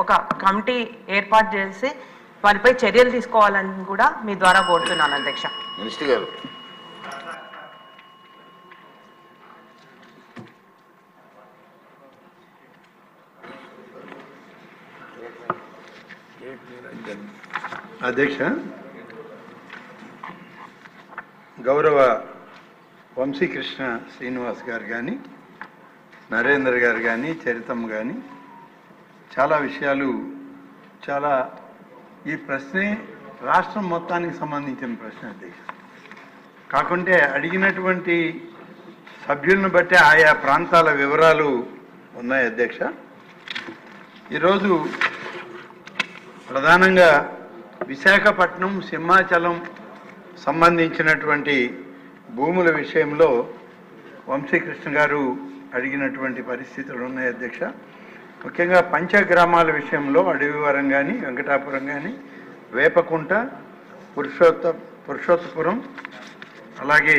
ఒక కమిటీ ఏర్పాటు చేసి వారిపై చర్యలు తీసుకోవాలని కూడా మీ ద్వారా కోరుతున్నాను అధ్యక్ష. మినిస్టర్ గారు. అధ్యక్ష, గౌరవ వంశీకృష్ణ శ్రీనివాస్ గారు కానీ, నరేంద్ర గారు కానీ, చరితమ్మ కానీ చాలా విషయాలు ఈ ప్రశ్నే రాష్ట్రం మొత్తానికి సంబంధించిన ప్రశ్న అధ్యక్ష. కాకుంటే అడిగినటువంటి సభ్యులను బట్టి ఆయా ప్రాంతాల వివరాలు ఉన్నాయి అధ్యక్ష. ఈరోజు ప్రధానంగా విశాఖపట్నం, సింహాచలం సంబంధించినటువంటి భూముల విషయంలో వంశీకృష్ణ గారు అడిగినటువంటి పరిస్థితులు ఉన్నాయి అధ్యక్ష. ముఖ్యంగా పంచగ్రామాల విషయంలో అడవివరం కానీ, వెంకటాపురం కానీ, వేపకుంట, పురుషోత్తపురం, అలాగే